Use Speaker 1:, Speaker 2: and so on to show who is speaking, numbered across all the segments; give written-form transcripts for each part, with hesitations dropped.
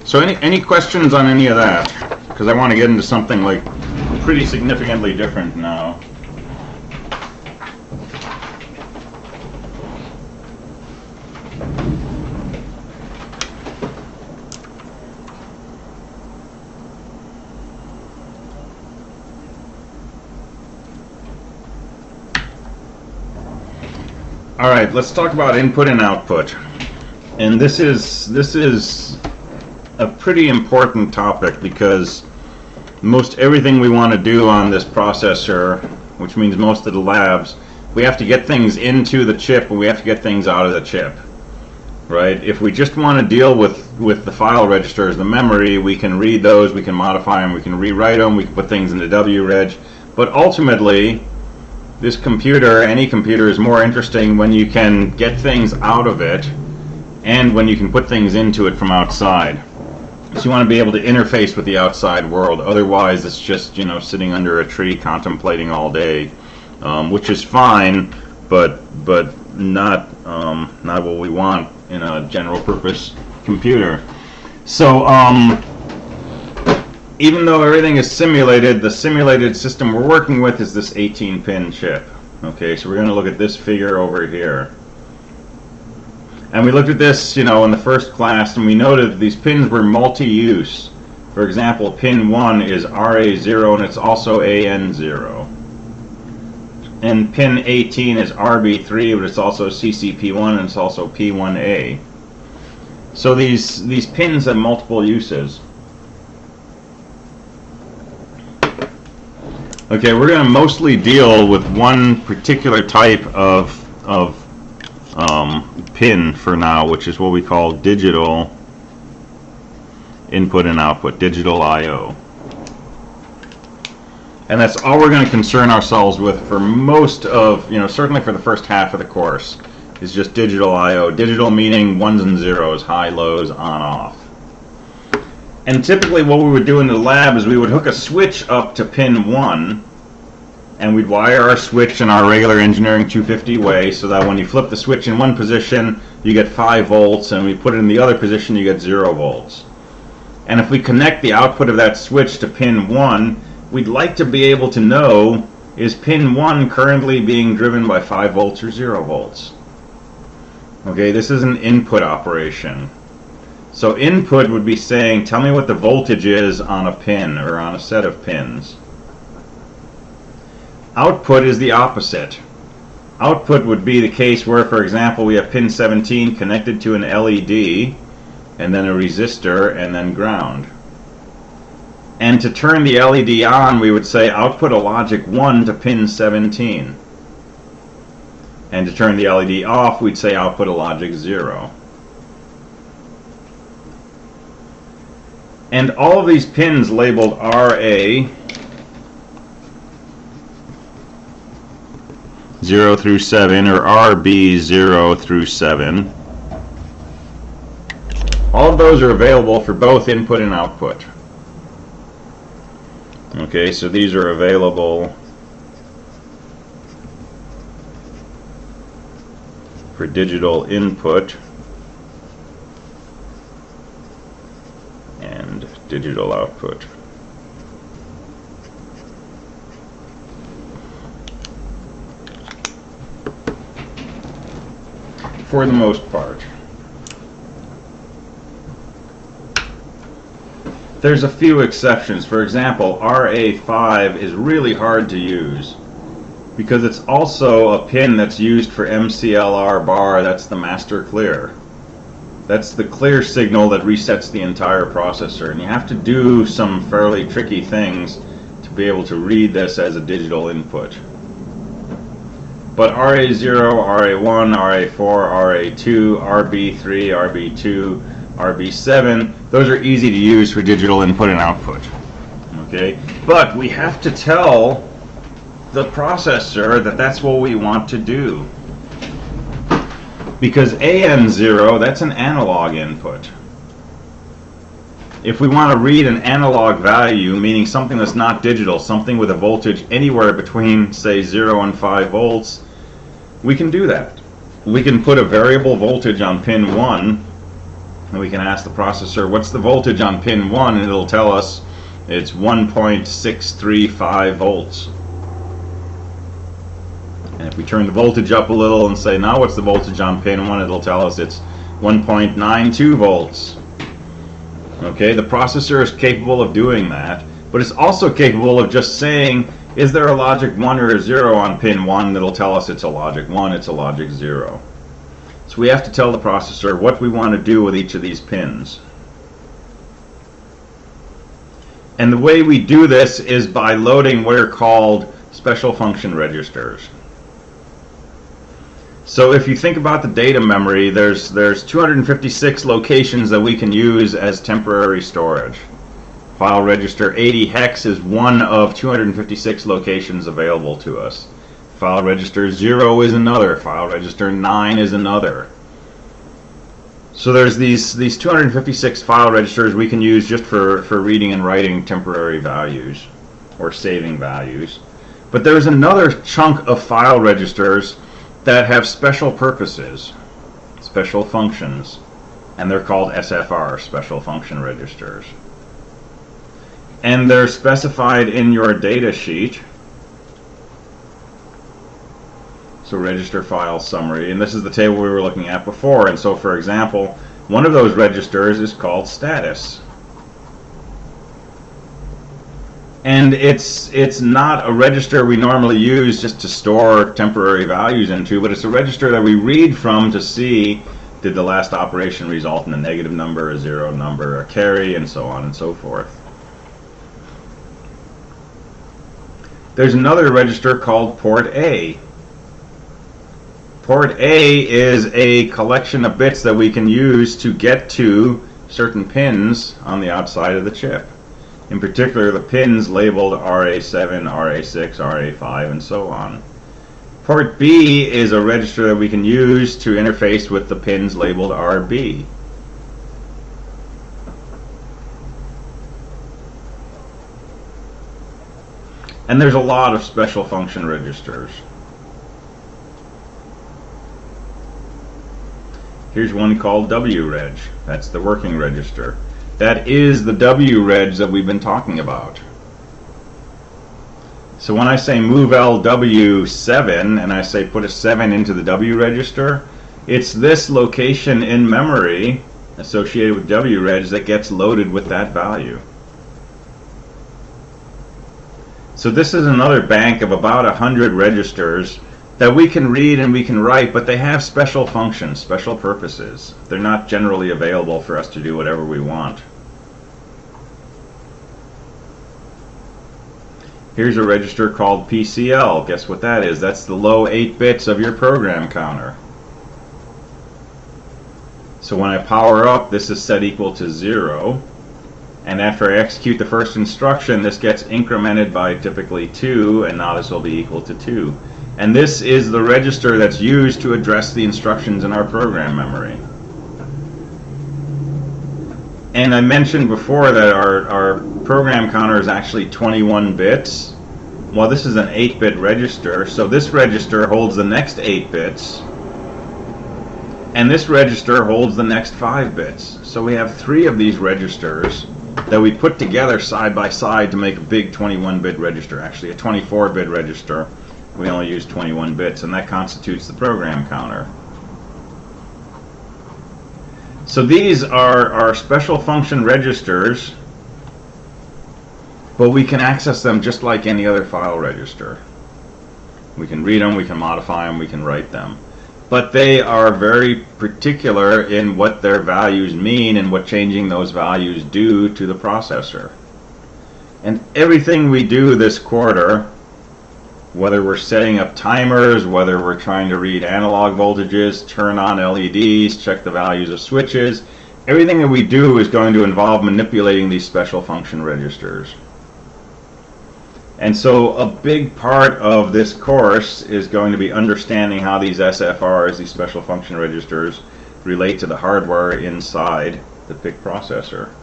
Speaker 1: So any questions on any of that? Because I want to get into something like pretty significantly different now. All right, let's talk about input and output. And this is a pretty important topic because most everything we want to do on this processor, which means most of the labs, we have to get things into the chip and we have to get things out of the chip, right? If we just want to deal with the file registers, the memory, we can read those, we can modify them, we can rewrite them, we can put things into WReg, but ultimately this computer, any computer, is more interesting when you can get things out of it and when you can put things into it from outside. So you want to be able to interface with the outside world. Otherwise, it's just, you know, sitting under a tree contemplating all day, which is fine, but not what we want in a general purpose computer. So even though everything is simulated, the simulated system we're working with is this 18-pin chip. Okay, so we're going to look at this figure over here. And we looked at this, you know, in the first class, and we noted these pins were multi-use. For example, pin 1 is RA0, and it's also AN0. And pin 18 is RB3, but it's also CCP1, and it's also P1A. So these pins have multiple uses. Okay, we're going to mostly deal with one particular type of pin for now, which is what we call digital input and output, digital I/O. And that's all we're going to concern ourselves with for most of, you know, certainly for the first half of the course, is just digital I/O. Digital meaning ones and zeros, high, lows, on, off. And typically what we would do in the lab is we would hook a switch up to pin 1, and we'd wire our switch in our regular engineering 250 way so that when you flip the switch in one position, you get 5 volts, and we put it in the other position, you get 0 volts. And if we connect the output of that switch to pin 1, we'd like to be able to know, is pin 1 currently being driven by 5 volts or 0 volts? Okay, this is an input operation. So input would be saying, tell me what the voltage is on a pin or on a set of pins. Output is the opposite. Output would be the case where, for example, we have pin 17 connected to an LED, and then a resistor, and then ground. And to turn the LED on, we would say output a logic 1 to pin 17. And to turn the LED off, we'd say output a logic 0. And all of these pins labeled RA 0 through 7 or RB 0 through 7, all of those are available for both input and output. Okay, so these are available for digital input and digital output. For the most part. There's a few exceptions. For example, RA5 is really hard to use because it's also a pin that's used for MCLR bar. That's the master clear. That's the clear signal that resets the entire processor, and you have to do some fairly tricky things to be able to read this as a digital input. But RA0, RA1, RA4, RA2, RB3, RB2, RB7, those are easy to use for digital input and output. Okay? But we have to tell the processor that that's what we want to do. Because AN0, that's an analog input. If we want to read an analog value, meaning something that's not digital, something with a voltage anywhere between, say, 0 and 5 volts, we can do that. We can put a variable voltage on pin 1 And we can ask the processor, what's the voltage on pin 1? And it'll tell us it's 1.635 volts. And if we turn the voltage up a little and say, now what's the voltage on pin 1? It'll tell us it's 1.92 volts. Okay, the processor is capable of doing that, but it's also capable of just saying, is there a logic 1 or a 0 on pin 1? It'll tell us it's a logic 1, it's a logic 0. So we have to tell the processor what we want to do with each of these pins. And the way we do this is by loading what are called special function registers. So if you think about the data memory, there's 256 locations that we can use as temporary storage. File register 80 hex is one of 256 locations available to us. File register 0 is another. File register 9 is another. So there's these 256 file registers we can use just for reading and writing temporary values or saving values. But there's another chunk of file registers that have special purposes, special functions, and they're called SFR, special function registers. And they're specified in your data sheet. So register file summary, and this is the table we were looking at before. And so, for example, one of those registers is called status. And it's not a register we normally use just to store temporary values into, but it's a register that we read from to see, did the last operation result in a negative number, a 0 number, a carry, and so on and so forth. There's another register called port A. Port A is a collection of bits that we can use to get to certain pins on the outside of the chip. In particular, the pins labeled RA7, RA6, RA5, and so on. Port B is a register that we can use to interface with the pins labeled RB. And there's a lot of special function registers. Here's one called WReg. That's the working register. That is the WReg that we've been talking about. So when I say move LW7 and I say put a 7 into the W register, it's this location in memory associated with WReg that gets loaded with that value. So this is another bank of about 100 registers that we can read and we can write, but they have special functions, special purposes. They're not generally available for us to do whatever we want. Here's a register called PCL. Guess what that is? That's the low 8 bits of your program counter. So when I power up, this is set equal to 0. And after I execute the first instruction, this gets incremented by typically 2, and now this will be equal to 2. And this is the register that's used to address the instructions in our program memory. And I mentioned before that our program counter is actually 21 bits. Well, this is an 8-bit register, so this register holds the next 8 bits. And this register holds the next 5 bits. So we have 3 of these registers that we put together side by side to make a big 21-bit register. Actually, a 24-bit register. We only use 21 bits, and that constitutes the program counter. So these are our special function registers, but we can access them just like any other file register. We can read them, we can modify them, we can write them. But they are very particular in what their values mean and what changing those values do to the processor. And everything we do this quarter, whether we're setting up timers, whether we're trying to read analog voltages, turn on LEDs, check the values of switches, everything that we do is going to involve manipulating these special function registers. And so a big part of this course is going to be understanding how these SFRs, these special function registers, relate to the hardware inside the PIC processor.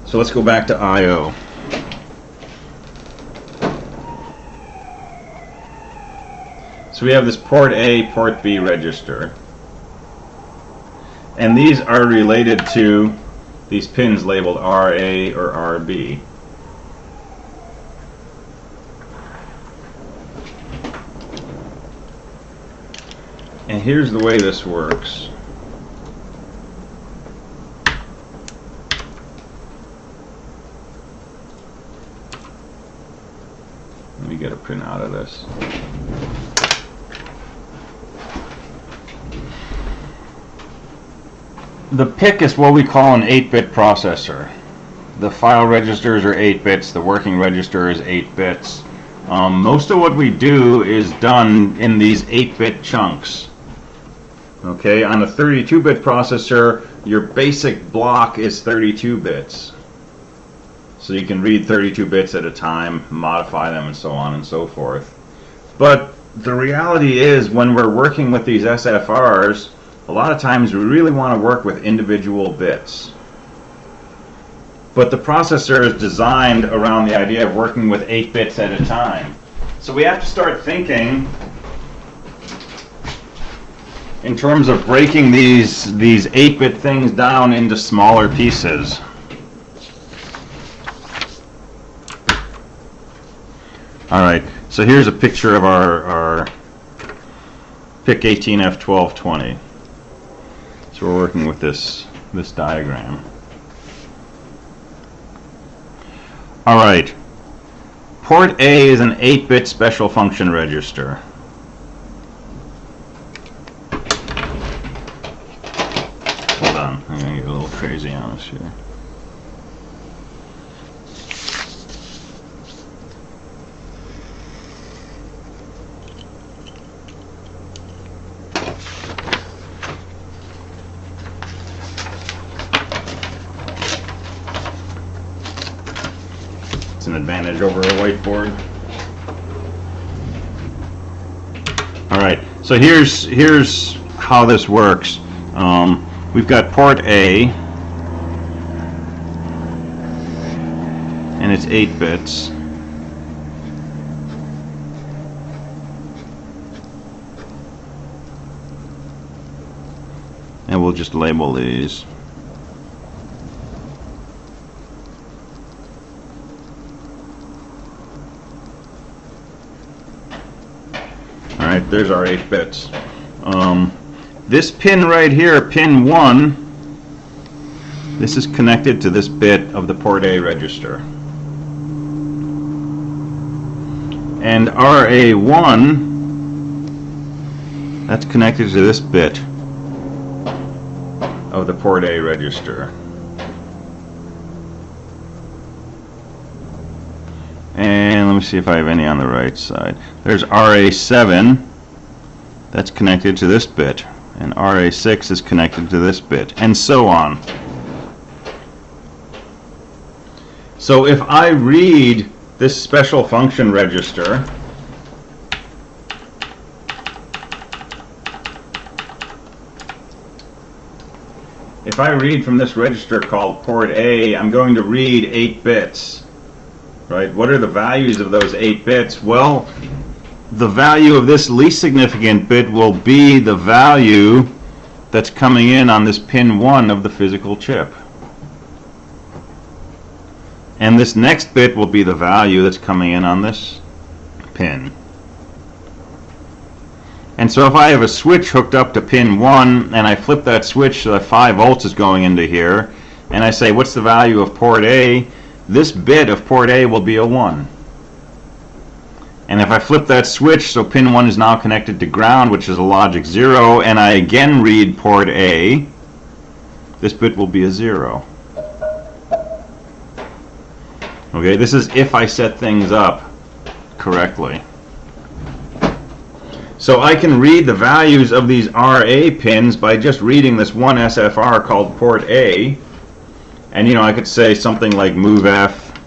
Speaker 1: So let's go back to I/O. So we have this port A, port B register. And these are related to these pins labeled RA or RB. And here's the way this works. Let me get a print out of this. The PIC is what we call an 8-bit processor. The file registers are 8 bits, the working register is 8 bits. Most of what we do is done in these 8-bit chunks. Okay, on a 32-bit processor, your basic block is 32 bits. So you can read 32 bits at a time, modify them, and so on and so forth. But the reality is, when we're working with these SFRs, a lot of times we really want to work with individual bits. But the processor is designed around the idea of working with 8 bits at a time. So we have to start thinking in terms of breaking these 8-bit things down into smaller pieces. Alright, so here's a picture of our PIC 18F1220. So we're working with this diagram. Alright, port A is an 8-bit special function register. Hold on, I'm going to get a little crazy on us here. An advantage over a whiteboard. Alright, so here's how this works. We've got port A, and it's 8 bits. And we'll just label these. Alright, there's our 8 bits. This pin right here, pin 1, this is connected to this bit of the port A register. And RA1, that's connected to this bit of the port A register. And let me see if I have any on the right side. There's RA7, that's connected to this bit, and RA6 is connected to this bit, and so on. So if I read this special function register, if I read from this register called port A, I'm going to read 8 bits. Right? What are the values of those 8 bits? Well, the value of this least significant bit will be the value that's coming in on this pin 1 of the physical chip. And this next bit will be the value that's coming in on this pin. And so if I have a switch hooked up to pin 1 and I flip that switch so that 5 volts is going into here, and I say, what's the value of port A? This bit of port A will be a 1. And if I flip that switch so pin 1 is now connected to ground, which is a logic 0, and I again read port A, this bit will be a 0. Okay, this is if I set things up correctly. So I can read the values of these RA pins by just reading this one SFR called port A. And I could say something like MOVEF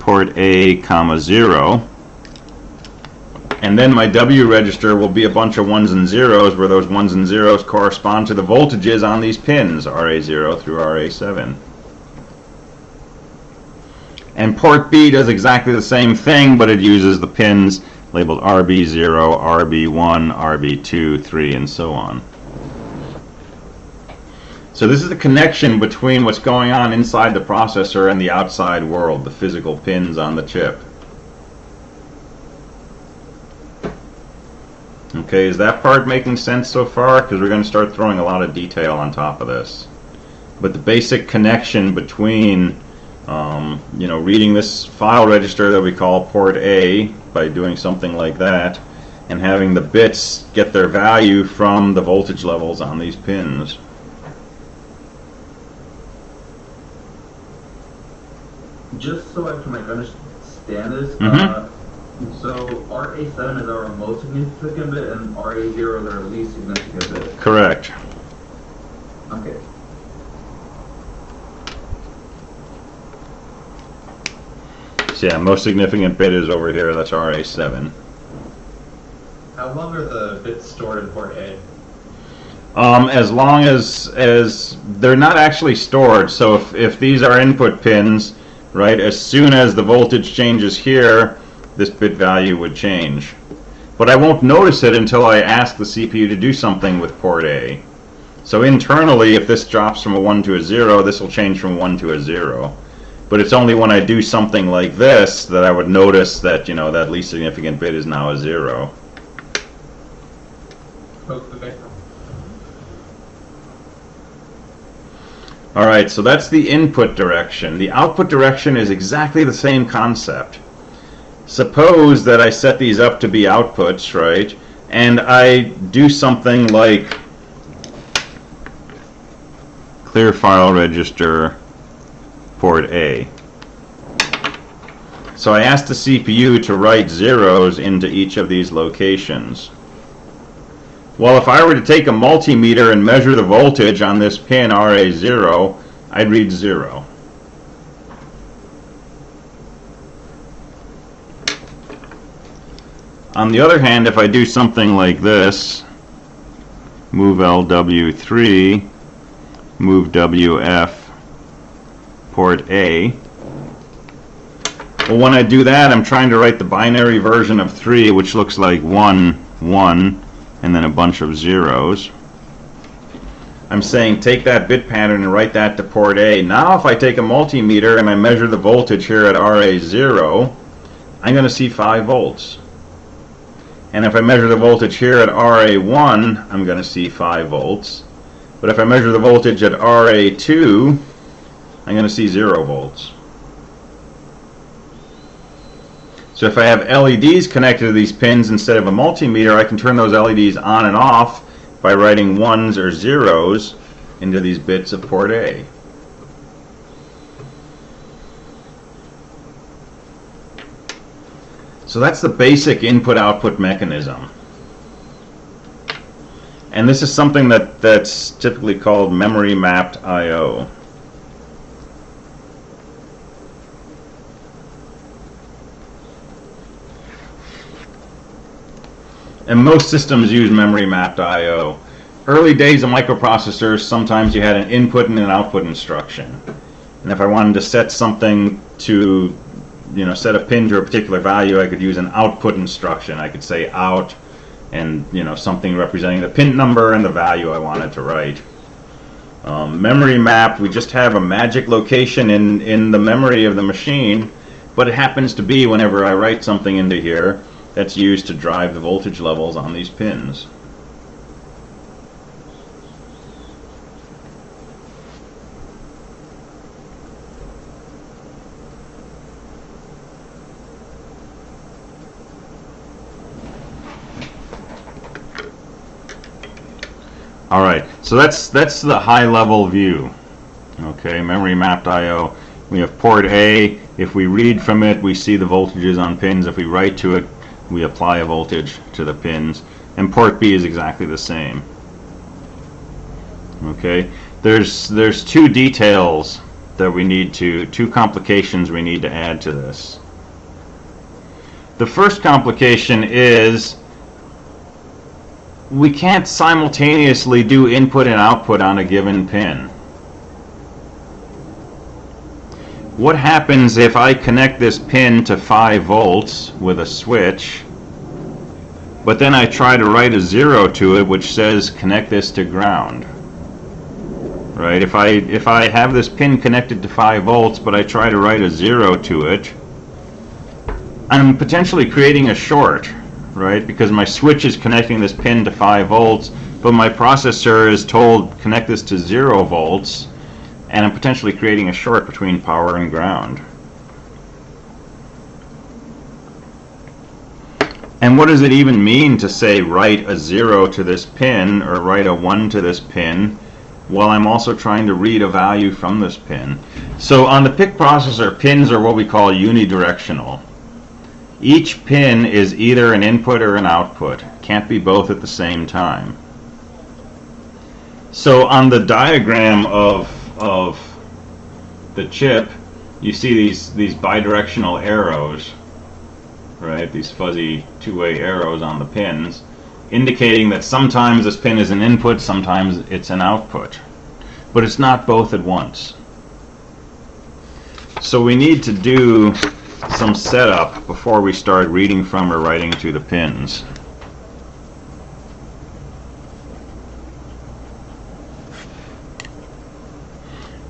Speaker 1: port A, 0. And then my W register will be a bunch of 1s and 0s, where those 1s and 0s correspond to the voltages on these pins, RA0 through RA7. And port B does exactly the same thing, but it uses the pins labeled RB0, RB1, RB2, 3, and so on. So this is the connection between what's going on inside the processor and the outside world, the physical pins on the chip. Okay, is that part making sense so far? Because we're going to start throwing a lot of detail on top of this. But the basic connection between reading this file register that we call port A by doing something like that, and having the bits get their value from the voltage levels on these pins.
Speaker 2: Just so I can understand this, so RA7 is our most significant bit and RA0 is our least significant bit.
Speaker 1: Correct.
Speaker 2: Okay.
Speaker 1: So yeah, most significant bit is over here, that's RA7.
Speaker 2: How long are the bits stored in port A?
Speaker 1: As long as they're not actually stored. So if these are input pins, right, as soon as the voltage changes here, this bit value would change. But I won't notice it until I ask the CPU to do something with port A. So internally, if this drops from a 1 to a 0, this will change from 1 to a 0. But it's only when I do something like this that I would notice that, that least significant bit is now a 0.
Speaker 2: Okay.
Speaker 1: Alright, so that's the input direction. The output direction is exactly the same concept. Suppose that I set these up to be outputs, right? And I do something like clear file register port A. So I asked the CPU to write zeros into each of these locations. Well, if I were to take a multimeter and measure the voltage on this pin RA0, I'd read 0. On the other hand, if I do something like this, move LW3, move WF, port A. Well, when I do that, I'm trying to write the binary version of 3, which looks like 1, 1, and then a bunch of zeros. I'm saying take that bit pattern and write that to port A. Now if I take a multimeter and I measure the voltage here at RA0, I'm going to see 5 volts. And if I measure the voltage here at RA1, I'm going to see 5 volts. But if I measure the voltage at RA2, I'm going to see 0 volts. So if I have LEDs connected to these pins instead of a multimeter, I can turn those LEDs on and off by writing 1s or 0s into these bits of port A. So that's the basic input-output mechanism. And this is something that's typically called memory mapped I/O. And most systems use memory mapped I/O. Early days of microprocessors, sometimes you had an input and an output instruction. And if I wanted to set something to, set a pin to a particular value, I could use an output instruction. I could say out and, something representing the pin number and the value I wanted to write. Memory mapped, we just have a magic location in the memory of the machine, but it happens to be whenever I write something into here that's used to drive the voltage levels on these pins. All right, so that's the high-level view. Okay, memory mapped I/O. We have port A. If we read from it, we see the voltages on pins. If we write to it, we apply a voltage to the pins. And port B is exactly the same. Okay, there's two details that we need to, two complications we need to add to this. The first complication is we can't simultaneously do input and output on a given pin. What happens if I connect this pin to 5 volts with a switch, but then I try to write a 0 to it which says connect this to ground? Right? If I have this pin connected to 5 volts, but I try to write a 0 to it, I'm potentially creating a short, right? Because my switch is connecting this pin to 5 volts, but my processor is told connect this to 0 volts, and I'm potentially creating a short between power and ground. And what does it even mean to say write a 0 to this pin or write a 1 to this pin while I'm also trying to read a value from this pin? So on the PIC processor, pins are what we call unidirectional. Each pin is either an input or an output. Can't be both at the same time. So on the diagram of the chip, you see these bidirectional arrows, right? These fuzzy two-way arrows on the pins, indicating that sometimes this pin is an input, sometimes it's an output. But it's not both at once. So we need to do some setup before we start reading from or writing to the pins.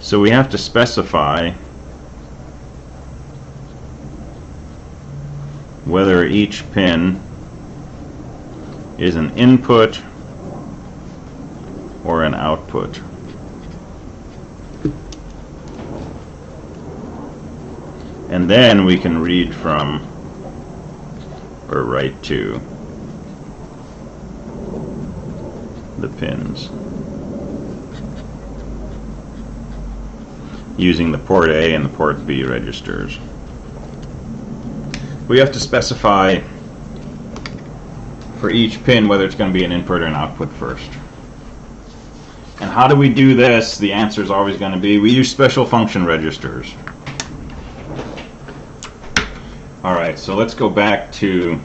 Speaker 1: So we have to specify whether each pin is an input or an output. And then we can read from or write to the pins using the port A and the port B registers. We have to specify for each pin whether it's going to be an input or an output first. And how do we do this? The answer is always going to be we use special function registers. Alright, so let's go back to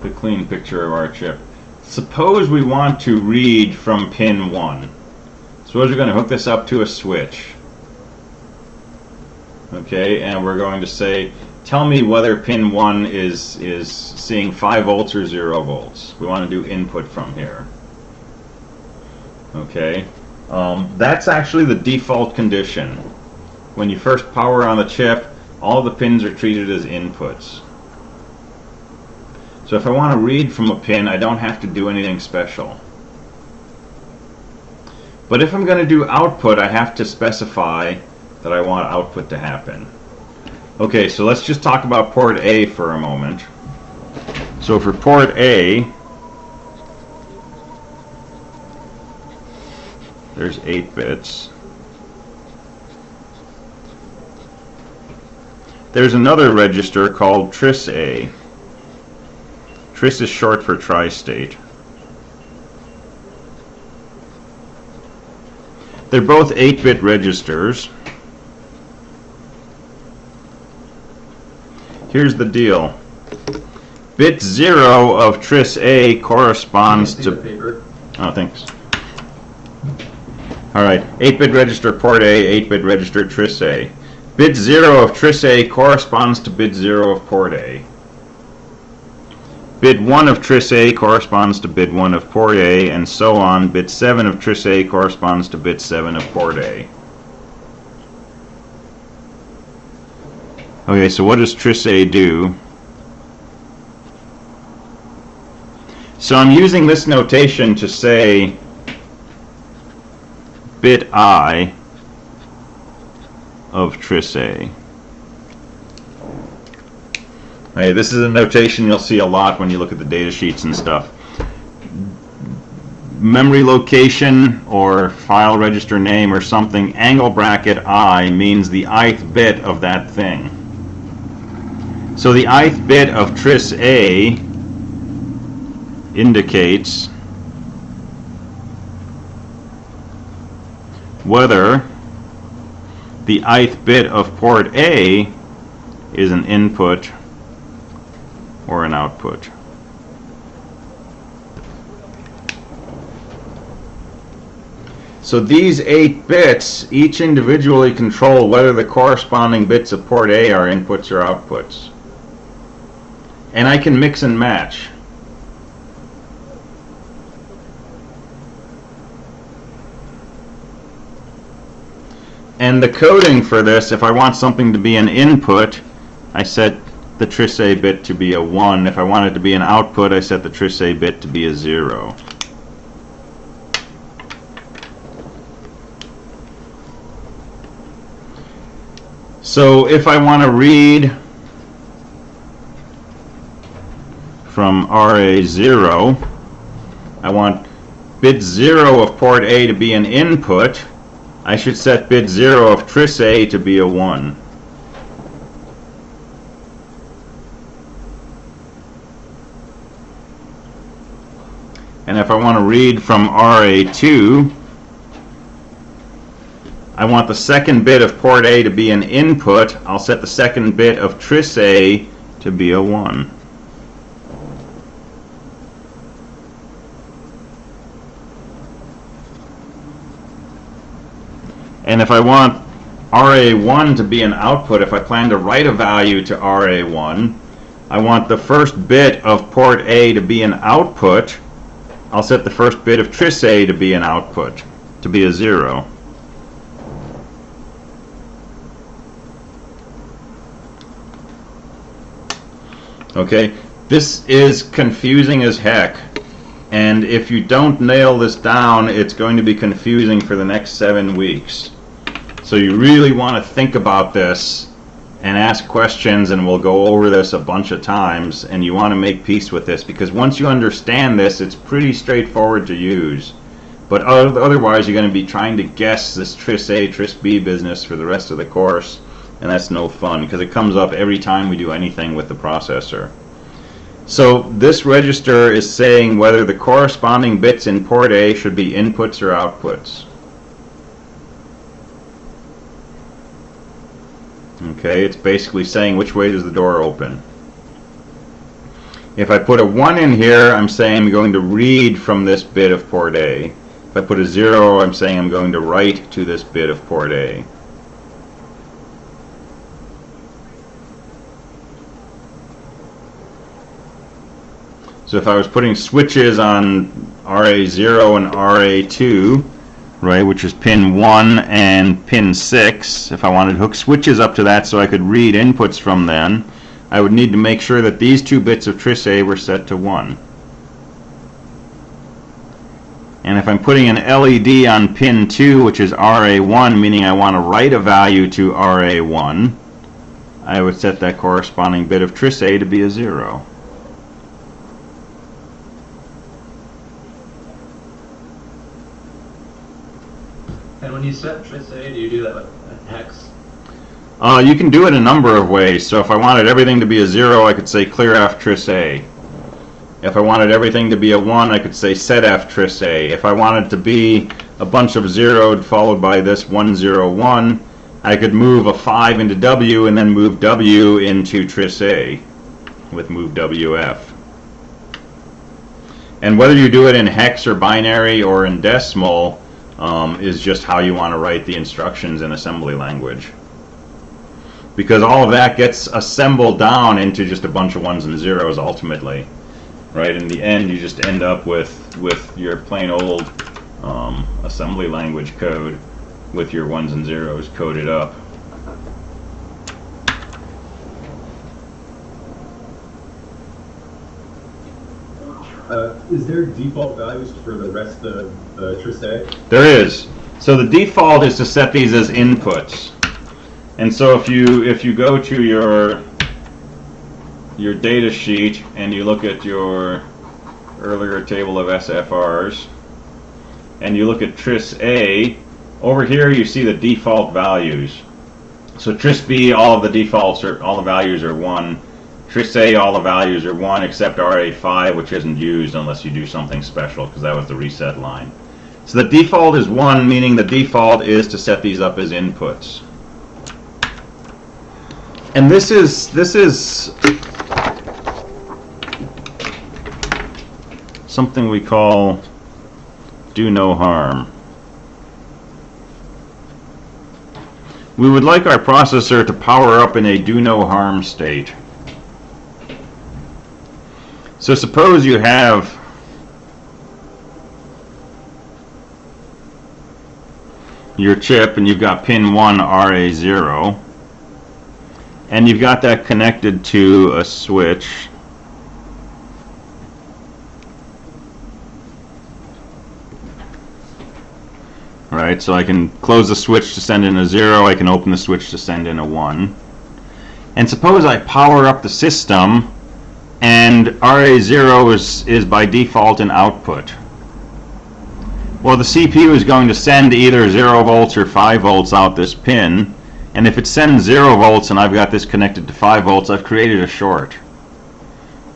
Speaker 1: the clean picture of our chip. Suppose we want to read from pin 1. Suppose we're going to hook this up to a switch. Okay, and we're going to say, tell me whether pin 1 is seeing 5 volts or 0 volts. We want to do input from here. Okay, that's actually the default condition. When you first power on the chip, all the pins are treated as inputs. So if I want to read from a pin, I don't have to do anything special. But if I'm going to do output, I have to specify that I want output to happen. Okay, so let's just talk about port A for a moment. So for port A, there's 8 bits. There's another register called TRISA. TRIS is short for tri-state. They're both 8-bit registers. Here's the deal. Bit 0 of TRISA corresponds to... Oh, thanks. Alright, 8-bit register port A, 8-bit register TRISA. Bit 0 of TRISA corresponds to bit 0 of port A. Bit 1 of TRISA corresponds to bit 1 of port A, and so on. Bit 7 of TRISA corresponds to bit 7 of port A. Okay, so what does TRISA do? So I'm using this notation to say bit I of TRISA. Okay, this is a notation you'll see a lot when you look at the data sheets and stuff. Memory location or file register name or something, angle bracket I means the ith bit of that thing. So the ith bit of TRISA indicates whether the ith bit of port A is an input or an output. So these 8 bits each individually control whether the corresponding bits of port A are inputs or outputs. And I can mix and match. And the coding for this, if I want something to be an input, I set the TRISA bit to be a 1. If I want it to be an output, I set the TRISA bit to be a 0. So if I want to read from RA0, I want bit 0 of port A to be an input. I should set bit 0 of TRISA to be a 1. And if I want to read from RA2, I want the second bit of port A to be an input. I'll set the second bit of TRISA to be a 1. And if I want RA1 to be an output, if I plan to write a value to RA1, I want the first bit of port A to be an output. I'll set the first bit of TRISA to be an output, to be a 0. Okay, this is confusing as heck, and if you don't nail this down, it's going to be confusing for the next 7 weeks. So you really want to think about this and ask questions, and we'll go over this a bunch of times, and you want to make peace with this, because once you understand this, it's pretty straightforward to use. But otherwise, you're going to be trying to guess this TRIS A, TRIS B business for the rest of the course, and that's no fun, because it comes up every time we do anything with the processor. So this register is saying whether the corresponding bits in port A should be inputs or outputs. Okay, it's basically saying which way does the door open. If I put a 1 in here, I'm saying I'm going to read from this bit of port A. If I put a 0, I'm saying I'm going to write to this bit of port A. So if I was putting switches on RA0 and RA2, right, which is pin 1 and pin 6, if I wanted to hook switches up to that so I could read inputs from them, I would need to make sure that these 2 bits of TRISA were set to 1. And if I'm putting an LED on pin 2, which is RA1, meaning I want to write a value to RA1, I would set that corresponding bit of TRISA to be a 0.
Speaker 2: And when you set TRISA, do you do that with hex?
Speaker 1: You can do it a number of ways. So if I wanted everything to be a 0, I could say clear F TRISA. If I wanted everything to be a 1, I could say set F TRISA. If I wanted to be a bunch of 0'd followed by this 1, 0, 1, I could move a 5 into W and then move W into TRISA with move WF. And whether you do it in hex or binary or in decimal, is just how you want to write the instructions in assembly language. Because all of that gets assembled down into just a bunch of 1s and 0s ultimately. Right? In the end, you just end up with your plain old assembly language code with your 1s and 0s coded up.
Speaker 3: Is there default values for the rest of TRISA?
Speaker 1: There is. So the default is to set these as inputs. And so if you go to your data sheet and you look at your earlier table of SFRs and you look at TRIS A, over here you see the default values. So TRIS B, all of the defaults are, all the values are 1. TRIS A, all the values are 1 except RA5, which isn't used unless you do something special, because that was the reset line. So the default is 1, meaning the default is to set these up as inputs. And this is something we call do no harm. We would like our processor to power up in a do no harm state. So suppose you have your chip and you've got pin 1 RA0 and you've got that connected to a switch. Right, so I can close the switch to send in a 0, I can open the switch to send in a 1. And suppose I power up the system and RA0 is by default an output. Well, the CPU is going to send either 0 volts or 5 volts out this pin, and if it sends 0 volts and I've got this connected to 5 volts, I've created a short.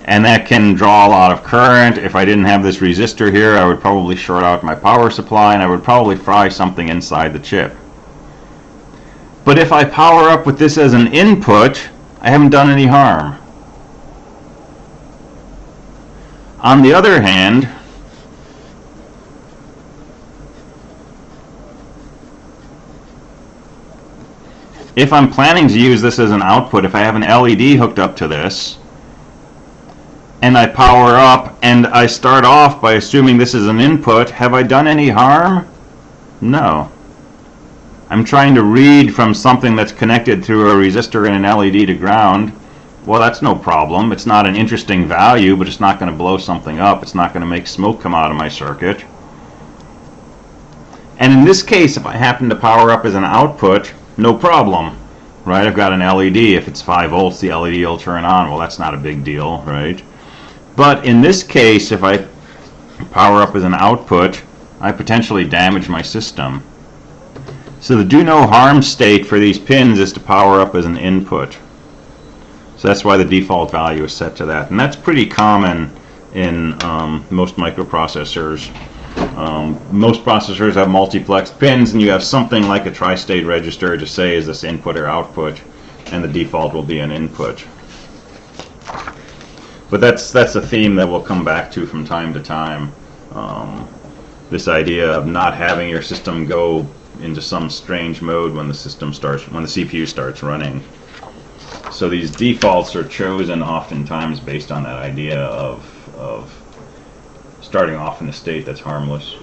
Speaker 1: And that can draw a lot of current. If I didn't have this resistor here, I would probably short out my power supply and I would probably fry something inside the chip. But if I power up with this as an input, I haven't done any harm. On the other hand, if I'm planning to use this as an output, if I have an LED hooked up to this, and I power up and I start off by assuming this is an input, have I done any harm? No. I'm trying to read from something that's connected through a resistor and an LED to ground. Well, that's no problem. It's not an interesting value, but it's not going to blow something up. It's not going to make smoke come out of my circuit. And in this case, if I happen to power up as an output, no problem. Right? I've got an LED. If it's 5 volts, the LED will turn on. Well, that's not a big deal, right? But in this case, if I power up as an output, I potentially damage my system. So the do no harm state for these pins is to power up as an input. So that's why the default value is set to that. And that's pretty common in most microprocessors. Most processors have multiplexed pins, and you have something like a tri-state register to say is this input or output, and the default will be an input. But that's a theme that we'll come back to from time to time. This idea of not having your system go into some strange mode when the CPU starts running. So these defaults are chosen oftentimes based on that idea of starting off in a state that's harmless.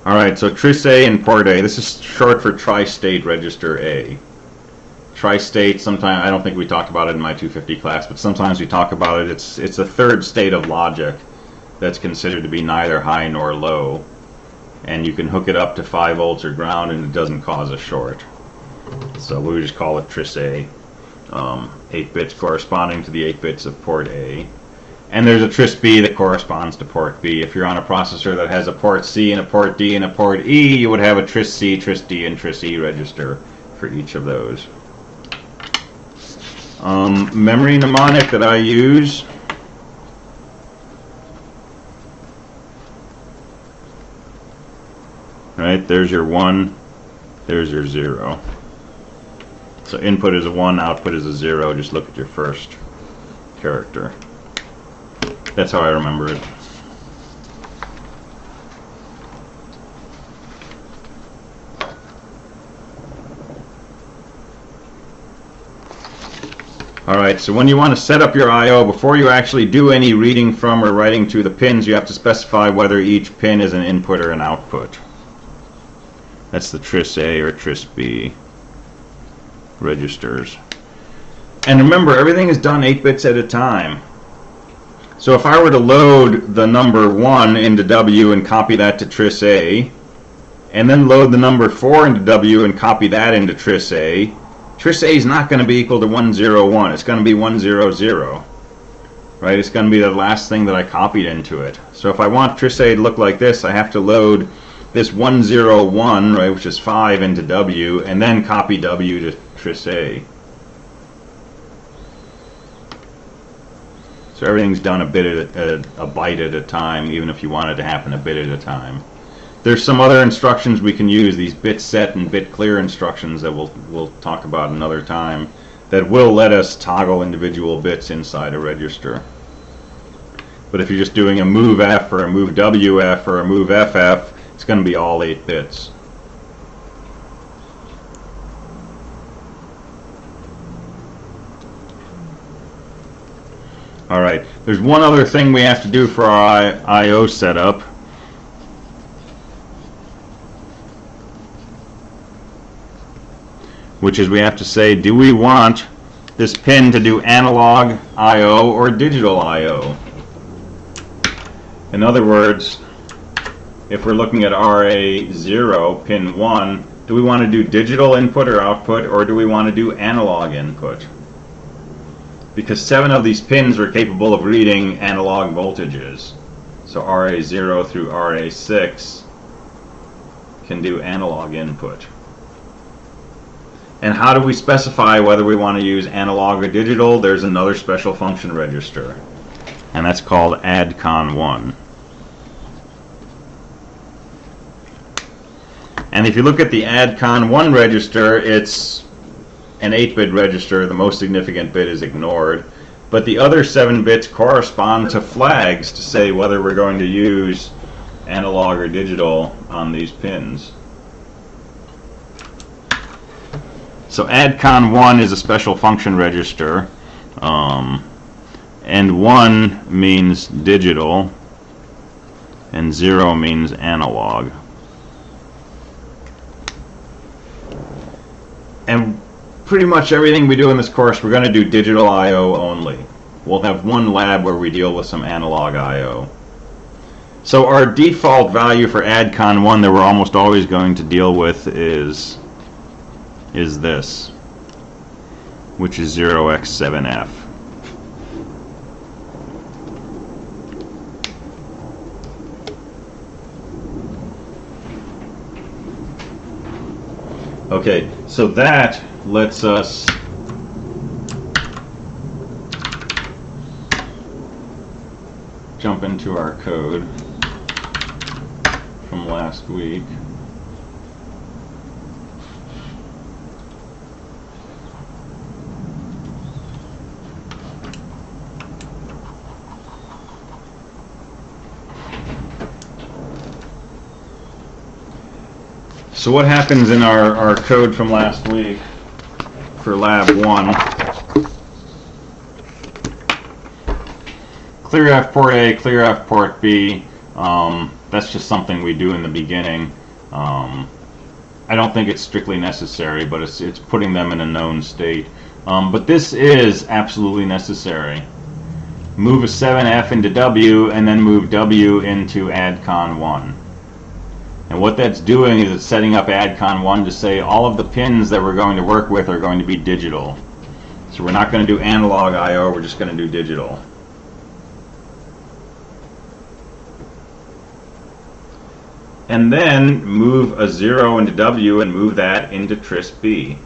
Speaker 1: Alright, so TRISA and PORTA. This is short for Tri-State Register A. Tri-state, sometimes, I don't think we talked about it in my 250 class, but sometimes we talk about it. It's a third state of logic that's considered to be neither high nor low. And you can hook it up to 5 volts or ground and it doesn't cause a short. So we would just call it TRISA. 8 bits corresponding to the 8 bits of port A. And there's a TRIS-B that corresponds to port B. If you're on a processor that has a port C and a port D and a port E, you would have a TRIS-C, TRIS-D, and TRIS-E register for each of those. Memory mnemonic that I use. Right, there's your 1, there's your 0. So input is a 1, output is a 0. Just look at your first character. That's how I remember it. Alright, so when you want to set up your I/O, before you actually do any reading from or writing to the pins, you have to specify whether each pin is an input or an output. That's the TRIS-A or TRIS-B registers. And remember, everything is done 8 bits at a time. So if I were to load the number 1 into W and copy that to TRIS-A, and then load the number 4 into W and copy that into TRIS-A, TRIS-A is not going to be equal to 101. It's going to be 100. Right? It's going to be the last thing that I copied into it. So if I want TRIS-A to look like this, I have to load this 101, right, which is 5, into W, and then copy W to TRIS-A. So everything's done a byte at a time, even if you want it to happen a bit at a time. There's some other instructions we can use, these bit set and bit clear instructions that we'll talk about another time, that will let us toggle individual bits inside a register. But if you're just doing a move F or a move WF or a move FF, it's going to be all 8 bits. Alright, there's one other thing we have to do for our I/O setup. Which is we have to say, do we want this pin to do analog I/O or digital I/O? In other words, if we're looking at RA0, pin 1, do we want to do digital input or output, or do we want to do analog input? Because 7 of these pins are capable of reading analog voltages. So RA0 through RA6 can do analog input. And how do we specify whether we want to use analog or digital? There's another special function register, and that's called ADCON1. And if you look at the ADCON1 register, it's an 8-bit register. The most significant bit is ignored, but the other 7 bits correspond to flags to say whether we're going to use analog or digital on these pins. So ADCON1 is a special function register, and 1 means digital and 0 means analog. And pretty much everything we do in this course, we're going to do digital I/O only. We'll have one lab where we deal with some analog I/O. So our default value for ADCON1 that we're almost always going to deal with is this, which is 0x7f. Okay, so that lets us jump into our code from last week. So what happens in our code from last week for lab 1? Clear F port A, clear F port B. That's just something we do in the beginning. I don't think it's strictly necessary, but it's putting them in a known state. But this is absolutely necessary. Move a 7F into W and then move W into ADCON1. And what that's doing is it's setting up ADCON1 to say all of the pins that we're going to work with are going to be digital. So we're not going to do analog I/O, we're just going to do digital. And then move a 0 into W and move that into TRISB.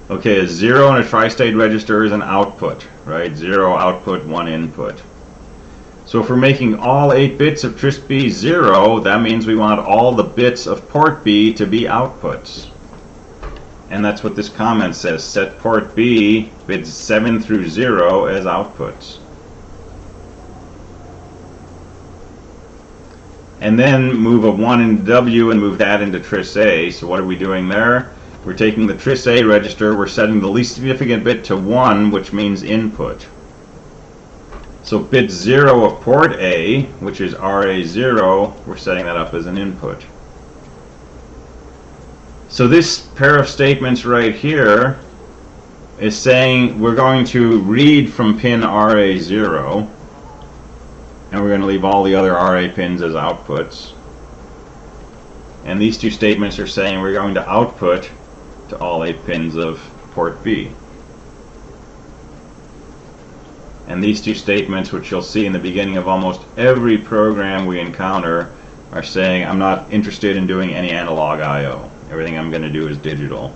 Speaker 1: Okay, a 0 in a tri-state register is an output, right? 0 output, 1 input. So if we're making all 8 bits of TRISB 0, that means we want all the bits of port B to be outputs. And that's what this comment says. Set port B bits 7 through 0 as outputs. And then move a 1 into W and move that into TRISA. So what are we doing there? We're taking the TRISA register, we're setting the least significant bit to 1, which means input. So bit 0 of port A, which is RA0, we're setting that up as an input. So this pair of statements right here is saying we're going to read from pin RA0, and we're going to leave all the other RA pins as outputs. And these two statements are saying we're going to output to all 8 pins of port B. And these two statements, which you'll see in the beginning of almost every program we encounter, are saying I'm not interested in doing any analog I/O. Everything I'm going to do is digital.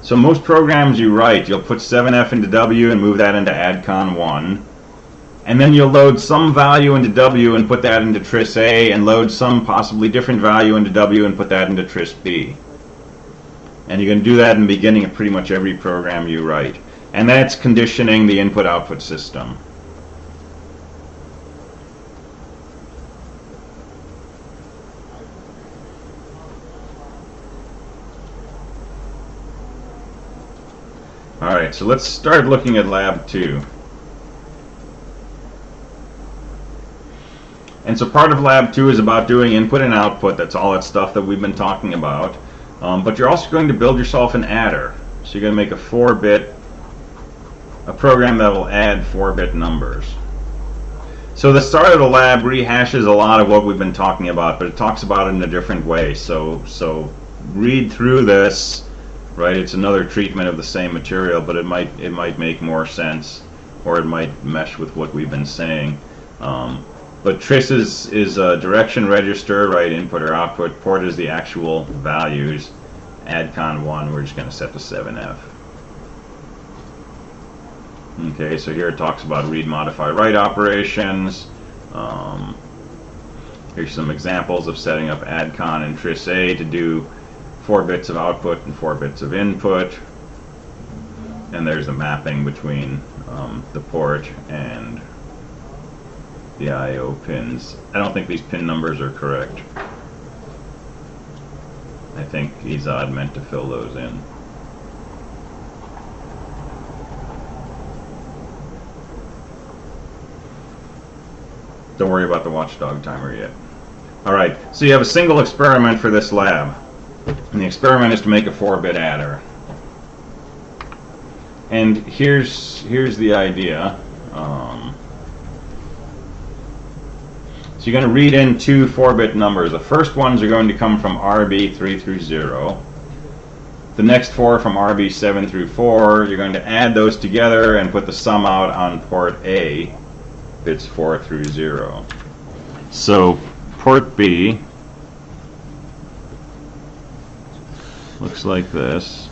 Speaker 1: So most programs you write, you'll put 7F into W and move that into ADCON 1. And then you'll load some value into W and put that into TRISA, and load some possibly different value into W and put that into TRISB. And you're going to do that in the beginning of pretty much every program you write. And that's conditioning the input-output system. Alright, so let's start looking at Lab 2. And so part of Lab 2 is about doing input and output. That's all that stuff that we've been talking about. But you're also going to build yourself an adder. So you're going to make a 4-bit, a program that will add 4-bit numbers. So the start of the lab rehashes a lot of what we've been talking about, but it talks about it in a different way. So read through this, right? It's another treatment of the same material, but it might make more sense, or it might mesh with what we've been saying. But TRISA is a direction register, right? Input or output. PORTA is the actual values. ADCON 1, we're just going to set to 7F. Okay, so here it talks about read, modify, write operations. Here's some examples of setting up ADCON and TRISA to do 4 bits of output and 4 bits of input. And there's a mapping between the port and the I/O pins. I don't think these pin numbers are correct. I think Izad meant to fill those in. Don't worry about the watchdog timer yet. Alright, so you have a single experiment for this lab. And the experiment is to make a 4-bit adder. And here's the idea. So you're going to read in 2 4-bit numbers. The first ones are going to come from RB 3 through 0. The next 4 from RB 7 through 4. You're going to add those together and put the sum out on port A, bits 4 through 0. So port B looks like this.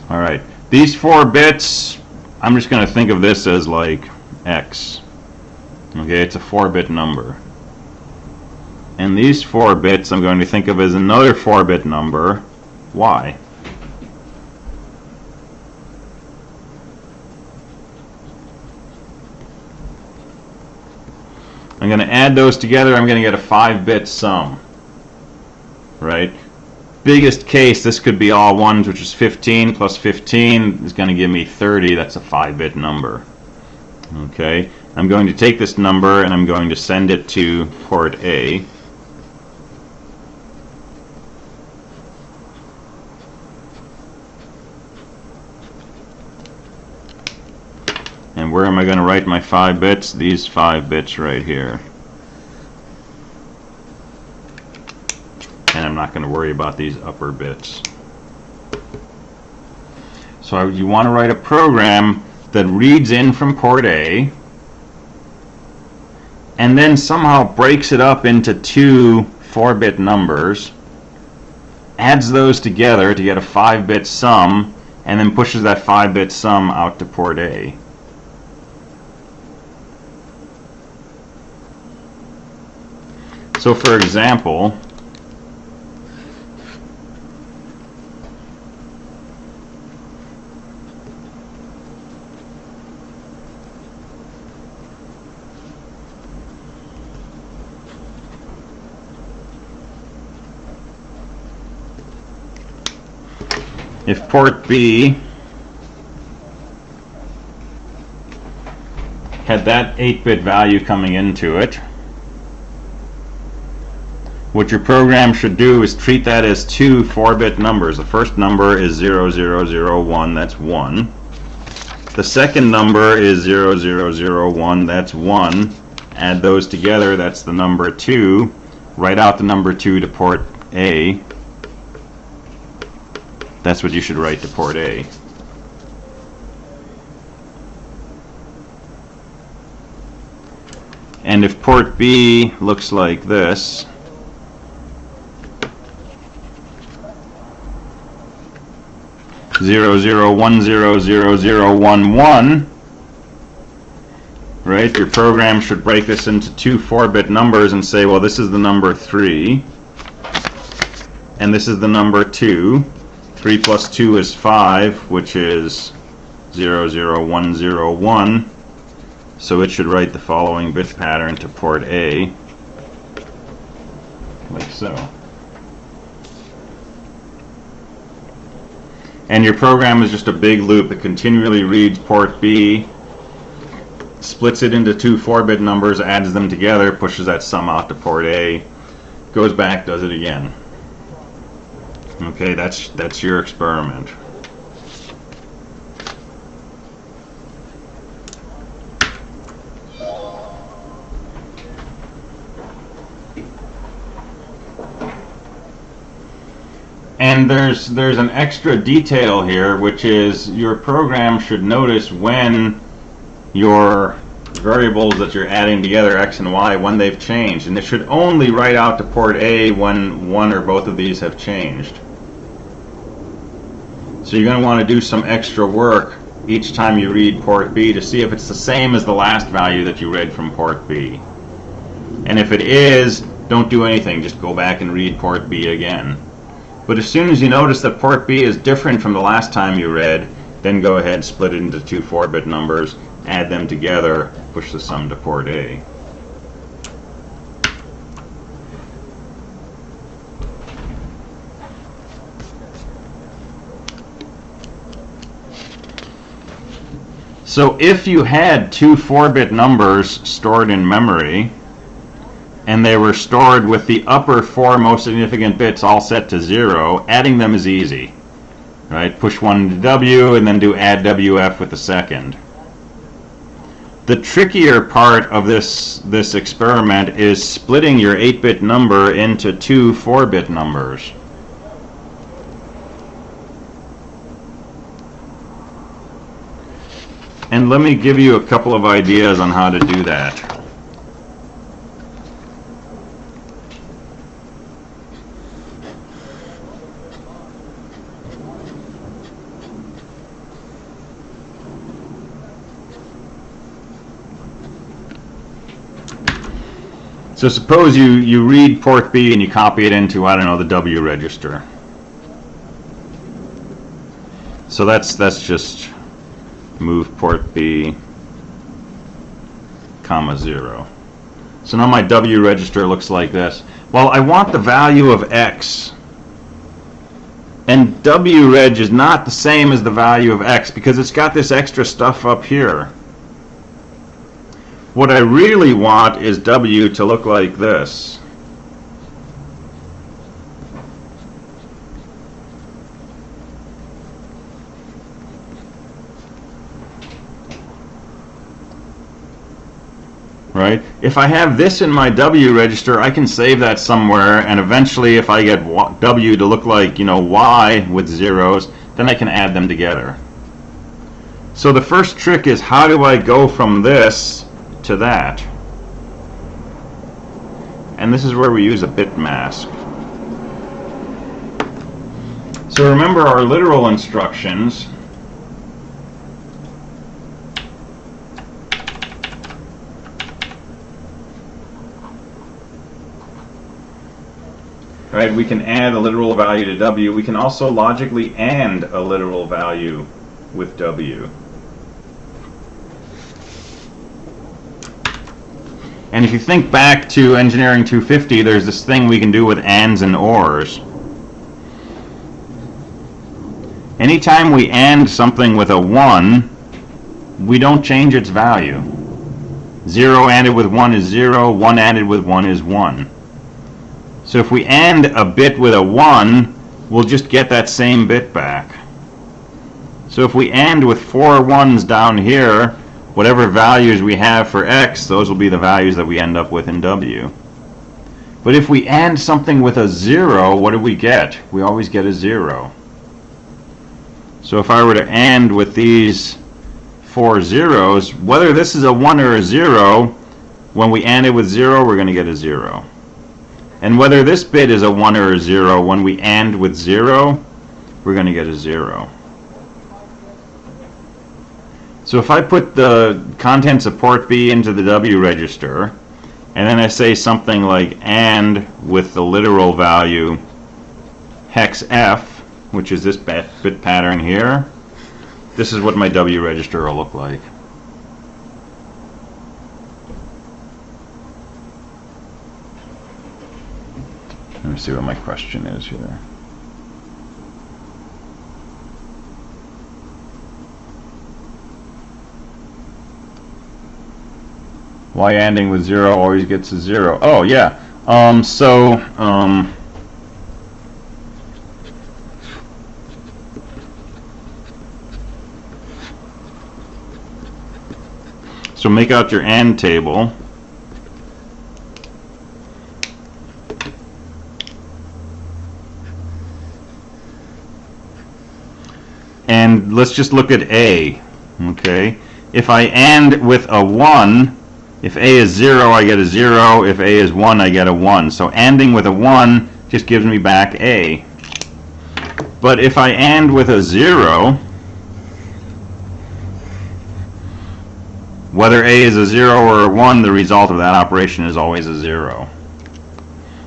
Speaker 1: Alright, these 4 bits, I'm just going to think of this as like X. Okay, it's a 4-bit number. And these 4 bits I'm going to think of as another 4-bit number, Y. I'm going to add those together, I'm going to get a 5-bit sum. Right? Biggest case, this could be all ones, which is 15 plus 15 is going to give me 30. That's a 5-bit number. Okay, I'm going to take this number and I'm going to send it to port A. And where am I going to write my 5 bits? These 5 bits right here. And I'm not going to worry about these upper bits. So you want to write a program that reads in from port A and then somehow breaks it up into 2 4-bit numbers, adds those together to get a 5-bit sum, and then pushes that 5-bit sum out to port A. So for example, if port B had that 8-bit value coming into it, what your program should do is treat that as 2 4-bit numbers. The first number is 0001, that's 1. The second number is 0001, that's 1. Add those together, that's the number 2. Write out the number 2 to port A. That's what you should write to port A. And if port B looks like this, zero zero one zero zero zero one one, right? Your program should break this into two 4-bit numbers and say, well, this is the number 3, and this is the number 2. 3 plus 2 is 5, which is 00101. So it should write the following bit pattern to port A, like so. And your program is just a big loop. It continually reads port B, splits it into two 4-bit numbers, adds them together, pushes that sum out to port A, goes back, does it again. Okay, that's your experiment. And there's an extra detail here, which is your program should notice when your variables that you're adding together, x and y, when they've changed. And it should only write out to port A when one or both of these have changed. So you're going to want to do some extra work each time you read port B to see if it's the same as the last value that you read from port B. And if it is, don't do anything, just go back and read port B again. But as soon as you notice that port B is different from the last time you read, then go ahead, split it into two 4-bit numbers, add them together, push the sum to port A. So if you had two 4-bit numbers stored in memory, and they were stored with the upper 4 most significant bits all set to 0, adding them is easy. Right? Push one to W and then do add WF with the second. The trickier part of this experiment is splitting your 8-bit number into two 4-bit numbers. And let me give you a couple of ideas on how to do that. So suppose you read port B and you copy it into, I don't know, the W register. So that's just move port B, comma 0. So now my W register looks like this. Well, I want the value of X. And W reg is not the same as the value of X because it's got this extra stuff up here. What I really want is W to look like this. Right? If I have this in my W register, I can save that somewhere, and eventually if I get W to look like, Y with zeros, then I can add them together. So the first trick is, how do I go from this to that? And this is where we use a bit mask. So remember our literal instructions. Right, we can add a literal value to W. We can also logically AND a literal value with W. And if you think back to Engineering 250, there's this thing we can do with ANDs and ORs. Anytime we AND something with a 1, we don't change its value. 0 ANDed with 1 is 0, 1 ANDed with 1 is 1. So if we AND a bit with a 1, we'll just get that same bit back. So if we AND with 4 1s down here, whatever values we have for X, those will be the values that we end up with in W. But if we AND something with a 0, what do we get? We always get a 0. So if I were to AND with these 4 zeros, whether this is a 1 or a 0, When we AND it with 0, we're going to get a 0. And whether this bit is a 1 or a 0, when we AND with 0, we're going to get a 0. So if I put the contents of port B into the W register, and then I say something like AND with the literal value hex F, which is this bit pattern here, this is what my W register will look like. Let me see what my question is here. Why ANDing with 0 always gets a 0? Oh, yeah. So make out your AND table. And let's just look at A. Okay. If I AND with a 1, if A is 0, I get a 0. If A is 1, I get a 1. So ANDing with a 1 just gives me back A. But if I AND with a 0, whether A is a 0 or a 1, the result of that operation is always a 0.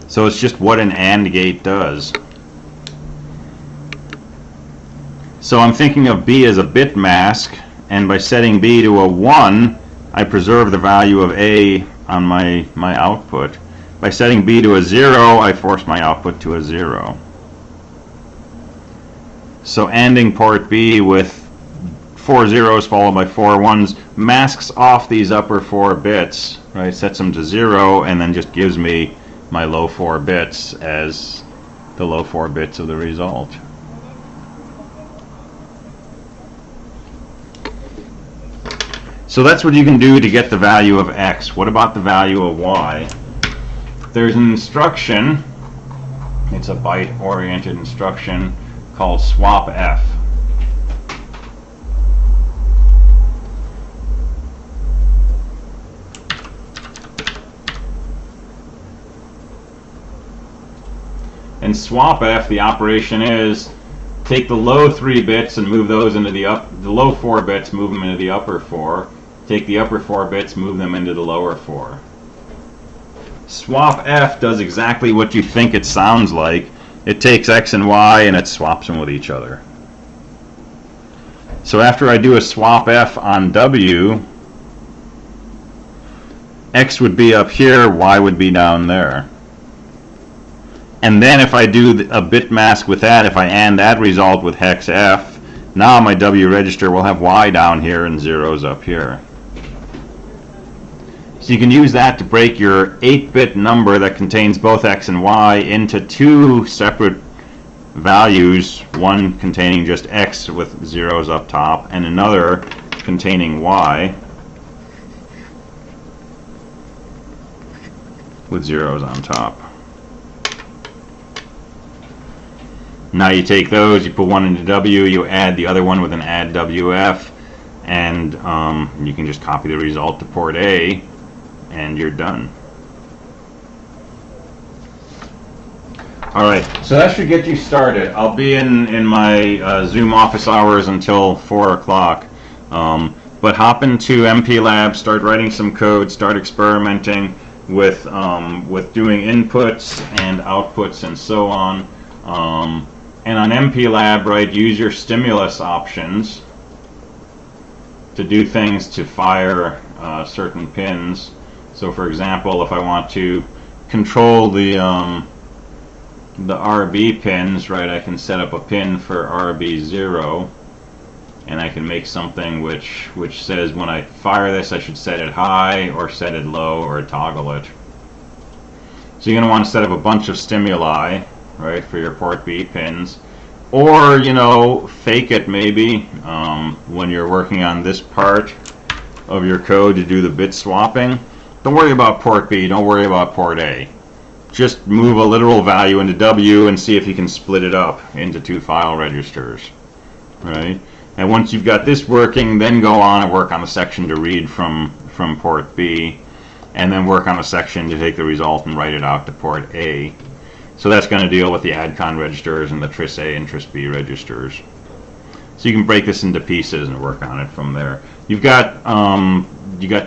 Speaker 1: So it's just what an AND gate does. So I'm thinking of B as a bit mask, and by setting B to a 1, I preserve the value of A on my output. By setting B to a 0, I force my output to a 0. So ANDing port B with 4 zeros followed by 4 1s masks off these upper 4 bits, right? Sets them to 0 and then just gives me my low 4 bits as the low 4 bits of the result. So that's what you can do to get the value of X. What about the value of Y? There's an instruction, it's a byte-oriented instruction called SWAPF. In SWAPF, the operation is take the low 3 bits and move those into the low 4 bits, move them into the upper 4. Take the upper 4 bits, move them into the lower 4. SWAPF does exactly what you think it sounds like. It takes X and Y and it swaps them with each other. So after I do a SWAPF on W, X would be up here, Y would be down there. And then if I do a bit mask with that, if I AND that result with hex F, now my W register will have Y down here and zeros up here. So you can use that to break your 8-bit number that contains both X and Y into 2 separate values, one containing just X with zeros up top and another containing Y with zeros on top. Now you take those, you put one into W, you add the other one with an add WF, and you can just copy the result to port A, and you're done. Alright, so that should get you started. I'll be in my Zoom office hours until 4 o'clock. But hop into MP Lab, start writing some code, start experimenting with doing inputs and outputs and so on. And on MP Lab, right, use your stimulus options to do things to fire certain pins. So for example, if I want to control the RB pins, right, I can set up a pin for RB0, and I can make something which says when I fire this I should set it high or set it low or toggle it. So you're going to want to set up a bunch of stimuli, right, for your port B pins, or, you know, fake it maybe when you're working on this part of your code to do the bit swapping. Don't worry about port B, don't worry about port A. Just move a literal value into W and see if you can split it up into 2 file registers, right? And once you've got this working, then go on and work on the section to read from port B. and then work on a section to take the result and write it out to port A. So that's going to deal with the ADCON registers and the TRISA and TRISB registers. So you can break this into pieces and work on it from there. You got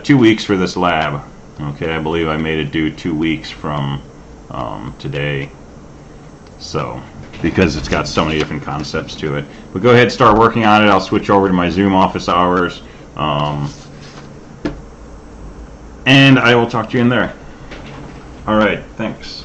Speaker 1: 2 weeks for this lab. Okay, I believe I made it due 2 weeks from today. So, because it's got so many different concepts to it. But go ahead and start working on it. I'll switch over to my Zoom office hours. And I will talk to you in there. All right, thanks.